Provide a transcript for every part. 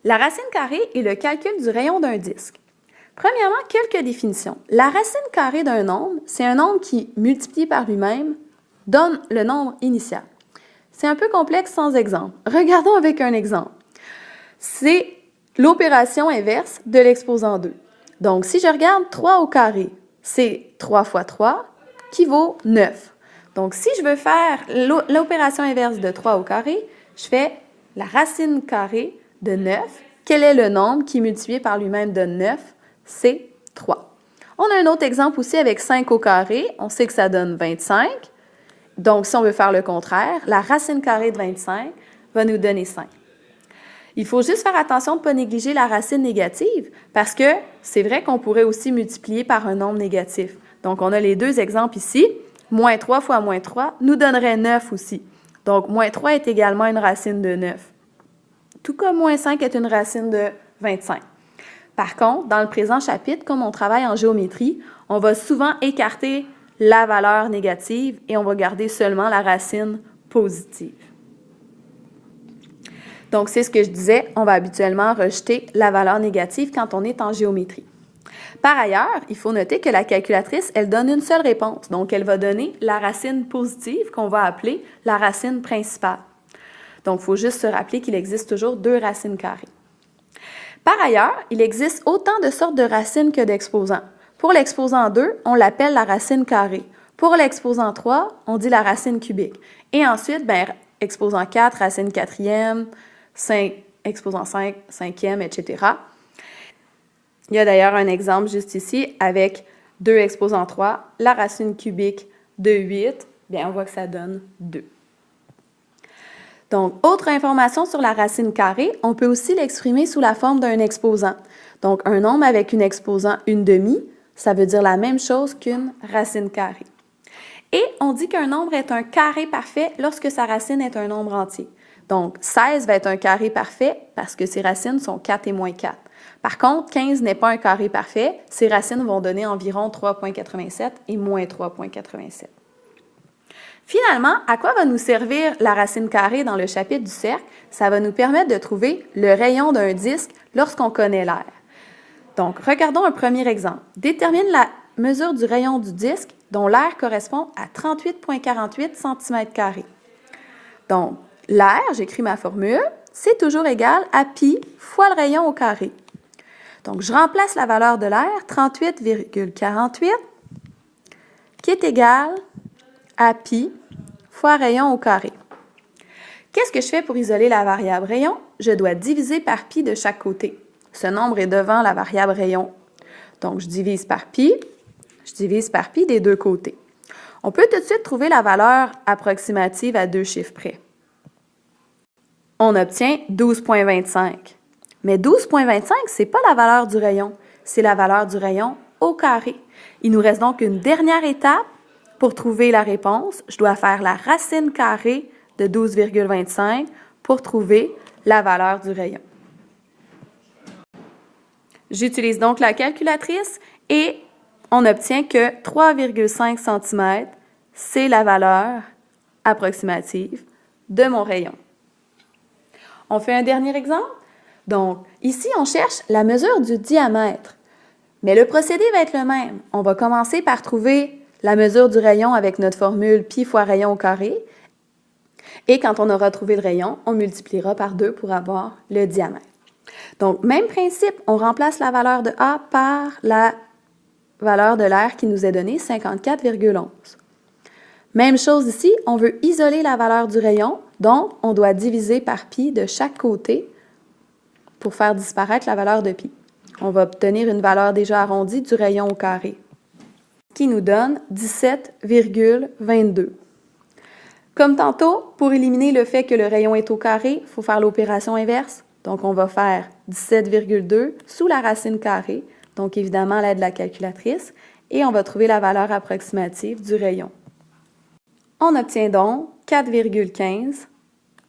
La racine carrée est le calcul du rayon d'un disque. Premièrement, quelques définitions. La racine carrée d'un nombre, c'est un nombre qui, multiplié par lui-même, donne le nombre initial. C'est un peu complexe sans exemple. Regardons avec un exemple. C'est l'opération inverse de l'exposant 2. Donc, si je regarde 3 au carré, c'est 3 fois 3 qui vaut 9. Donc, si je veux faire l'opération inverse de 3 au carré, je fais la racine carrée de 9. Quel est le nombre qui, multiplié par lui-même, donne 9? C'est 3. On a un autre exemple aussi avec 5 au carré. On sait que ça donne 25. Donc, si on veut faire le contraire, la racine carrée de 25 va nous donner 5. Il faut juste faire attention de ne pas négliger la racine négative parce que c'est vrai qu'on pourrait aussi multiplier par un nombre négatif. Donc, on a les deux exemples ici. Moins 3 fois moins 3 nous donnerait 9 aussi. Donc, moins 3 est également une racine de 9. Tout comme moins 5 est une racine de 25. Par contre, dans le présent chapitre, comme on travaille en géométrie, on va souvent écarter la valeur négative et on va garder seulement la racine positive. Donc, c'est ce que je disais, on va habituellement rejeter la valeur négative quand on est en géométrie. Par ailleurs, il faut noter que la calculatrice, elle donne une seule réponse. Donc, elle va donner la racine positive qu'on va appeler la racine principale. Donc, il faut juste se rappeler qu'il existe toujours deux racines carrées. Par ailleurs, il existe autant de sortes de racines que d'exposants. Pour l'exposant 2, on l'appelle la racine carrée. Pour l'exposant 3, on dit la racine cubique. Et ensuite, exposant 4, racine quatrième, 5, exposant 5, cinquième, etc. Il y a d'ailleurs un exemple juste ici avec 2 exposant 3, la racine cubique de 8, on voit que ça donne 2. Donc, autre information sur la racine carrée, on peut aussi l'exprimer sous la forme d'un exposant. Donc, un nombre avec une exposant une demi, ça veut dire la même chose qu'une racine carrée. Et on dit qu'un nombre est un carré parfait lorsque sa racine est un nombre entier. Donc, 16 va être un carré parfait parce que ses racines sont 4 et moins 4. Par contre, 15 n'est pas un carré parfait. Ses racines vont donner environ 3,87 et moins 3,87. Finalement, à quoi va nous servir la racine carrée dans le chapitre du cercle? Ça va nous permettre de trouver le rayon d'un disque lorsqu'on connaît l'aire. Donc, regardons un premier exemple. Détermine la mesure du rayon du disque dont l'aire correspond à 38,48 cm². Donc, l'aire, j'écris ma formule, c'est toujours égal à pi fois le rayon au carré. Donc, je remplace la valeur de l'aire, 38,48, qui est égal à pi fois rayon au carré. Qu'est-ce que je fais pour isoler la variable rayon? Je dois diviser par pi de chaque côté. Ce nombre est devant la variable rayon. Donc, je divise par pi des deux côtés. On peut tout de suite trouver la valeur approximative à deux chiffres près. On obtient 12,25. Mais 12,25, ce n'est pas la valeur du rayon, c'est la valeur du rayon au carré. Il nous reste donc une dernière étape. Pour trouver la réponse, je dois faire la racine carrée de 12,25 pour trouver la valeur du rayon. J'utilise donc la calculatrice et on obtient que 3,5 cm, c'est la valeur approximative de mon rayon. On fait un dernier exemple? Donc, ici, on cherche la mesure du diamètre. Mais le procédé va être le même. On va commencer par trouver la mesure du rayon avec notre formule pi fois rayon au carré. Et quand on aura trouvé le rayon, on multipliera par 2 pour avoir le diamètre. Donc, même principe, on remplace la valeur de A par la valeur de l'aire qui nous est donnée, 54,11. Même chose ici, on veut isoler la valeur du rayon, donc on doit diviser par pi de chaque côté pour faire disparaître la valeur de pi. On va obtenir une valeur déjà arrondie du rayon au carré, qui nous donne 17,22. Comme tantôt, pour éliminer le fait que le rayon est au carré, il faut faire l'opération inverse. Donc, on va faire 17,2 sous la racine carrée, donc évidemment à l'aide de la calculatrice, et on va trouver la valeur approximative du rayon. On obtient donc 4,15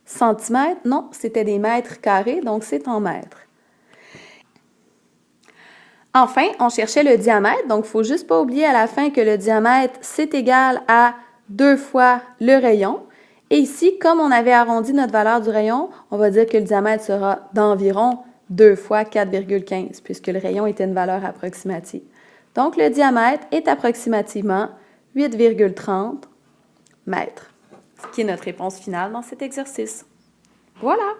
cm. Non, c'était des mètres carrés, donc c'est en mètres. Enfin, on cherchait le diamètre, donc il ne faut juste pas oublier à la fin que le diamètre, c'est égal à 2 fois le rayon. Et ici, comme on avait arrondi notre valeur du rayon, on va dire que le diamètre sera d'environ 2 fois 4,15, puisque le rayon était une valeur approximative. Donc, le diamètre est approximativement 8,30 mètres, ce qui est notre réponse finale dans cet exercice. Voilà!